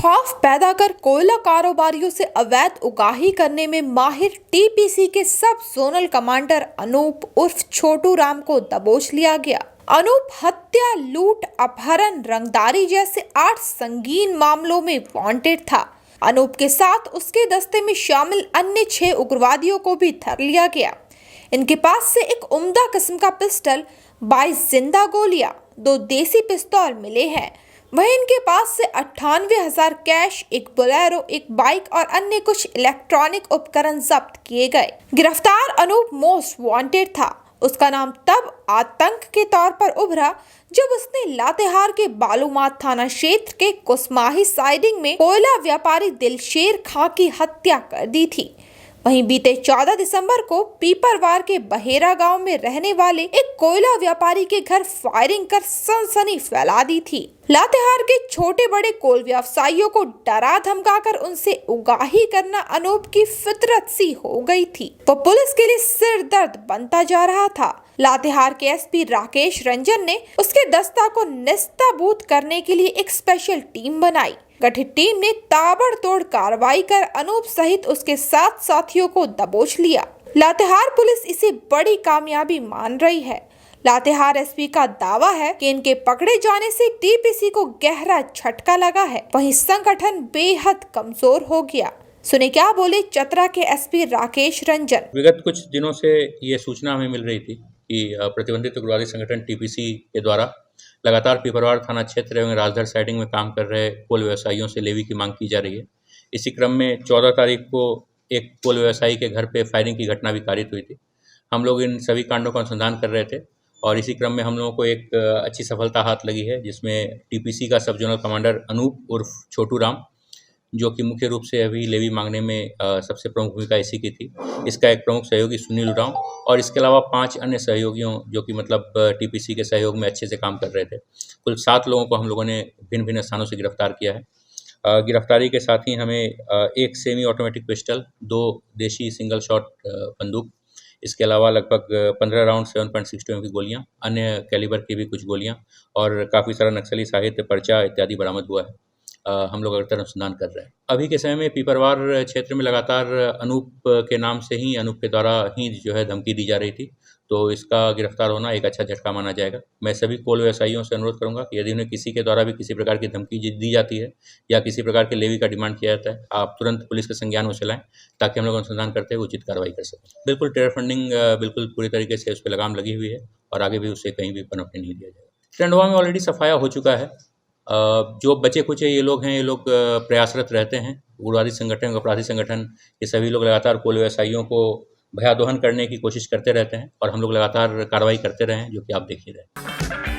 खौफ पैदा कर कोयला कारोबारियों से अवैध उगाही करने में माहिर टीपीसी के सब जोनल कमांडर अनूप उर्फ छोटू राम को दबोच लिया गया। अनूप हत्या, लूट, अपहरण, रंगदारी जैसे 8 संगीन मामलों में वांटेड था। अनूप के साथ उसके दस्ते में शामिल अन्य 6 उग्रवादियों को भी धर लिया गया। इनके पास से एक उम्दा किस्म का पिस्टल, 22 जिंदा गोलियां, 2 देसी पिस्तौल मिले हैं। वहीं इनके पास से 98,000 कैश, एक बोलेरो, एक बाइक और अन्य कुछ इलेक्ट्रॉनिक उपकरण जब्त किए गए। गिरफ्तार अनूप मोस्ट वांटेड था। उसका नाम तब आतंक के तौर पर उभरा जब उसने लातेहार के बालूमाथ थाना क्षेत्र के कुसमाही साइडिंग में कोयला व्यापारी दिलशेर खां की हत्या कर दी थी। वहीं बीते 14 दिसंबर को पीपरवार के बहेरा गांव में रहने वाले एक कोयला व्यापारी के घर फायरिंग कर सनसनी फैला दी थी। लातेहार के छोटे बड़े कोल व्यवसायियों को डरा धमकाकर उनसे उगाही करना अनूप की फितरत सी हो गई थी। वो पुलिस के लिए सिर दर्द बनता जा रहा था। लातेहार के एसपी राकेश रंजन ने उसके दस्ता को निस्ताबूत करने के लिए एक स्पेशल टीम बनाई। गठित टीम ने ताबड़तोड़ कार्रवाई कर अनूप सहित उसके 7 साथियों को दबोच लिया। लातेहार पुलिस इसे बड़ी कामयाबी मान रही है। लातेहार एसपी का दावा है कि इनके पकड़े जाने से टीपीसी को गहरा झटका लगा है। वहीं संगठन बेहद कमजोर हो गया। सुने क्या बोले चतरा के एसपी राकेश रंजन। विगत कुछ दिनों से ये सूचना हमें मिल रही थी कि प्रतिबंधित उग्रवादी संगठन टीपीसी के द्वारा लगातार पीपरवार थाना क्षेत्र एवं राजधर साइडिंग में काम कर रहे कोल व्यवसायियों से लेवी की मांग की जा रही है। इसी क्रम में 14 तारीख को एक कोल व्यवसायी के घर पे फायरिंग की घटना भी कारित हुई थी। हम लोग इन सभी कांडों का अनुसंधान कर रहे थे और इसी क्रम में हम लोगों को एक अच्छी सफलता हाथ लगी है, जिसमें टीपीसी का सब जोनल कमांडर अनूप उर्फ छोटू राम, जो कि मुख्य रूप से अभी लेवी मांगने में सबसे प्रमुख भूमिका इसी की थी। इसका एक प्रमुख सहयोगी सुनील उरांव और इसके अलावा 5 अन्य सहयोगियों जो कि मतलब टीपीसी के सहयोग में अच्छे से काम कर रहे थे। कुल 7 लोगों को हम लोगों ने भिन्न भिन्न स्थानों से गिरफ्तार किया है। गिरफ्तारी के साथ ही हमें एक सेमी ऑटोमेटिक पिस्टल, 2 देशी सिंगल शॉट बंदूक, इसके अलावा लगभग 15 राउंड 7.62 की गोलियाँ, अन्य कैलिबर की भी कुछ गोलियाँ और काफ़ी सारा नक्सली साहित्य, पर्चा इत्यादि बरामद हुआ है। हम लोग लगातार अनुसंधान कर रहे हैं। अभी के समय में पीपरवार क्षेत्र में लगातार अनूप के नाम से ही, अनूप के द्वारा ही जो है धमकी दी जा रही थी, तो इसका गिरफ्तार होना एक अच्छा झटका माना जाएगा। मैं सभी कोल व्यवसायियों से अनुरोध करूंगा कि यदि उन्हें किसी के द्वारा भी किसी प्रकार की धमकी दी जाती है या किसी प्रकार के लेवी का डिमांड किया जाता है, आप तुरंत पुलिस के संज्ञान में चलाएं ताकि हम लोग अनुसंधान करते हुए उचित कार्रवाई कर सकें। बिल्कुल टेरर फंडिंग बिल्कुल पूरी तरीके से उस पर लगाम लगी हुई है और आगे भी उसे कहीं भी पनपने नहीं दिया जाएगा। टंडवा में ऑलरेडी सफाया हो चुका है। जो बचे कुचे ये लोग हैं, ये लोग प्रयासरत रहते हैं। उग्रवादी संगठन, अपराधी संगठन, ये सभी लोग लगातार कोल व्यवसायियों को भयादोहन करने की कोशिश करते रहते हैं और हम लोग लगातार कार्रवाई करते रहे हैं, जो कि आप देख ही रहे हैं।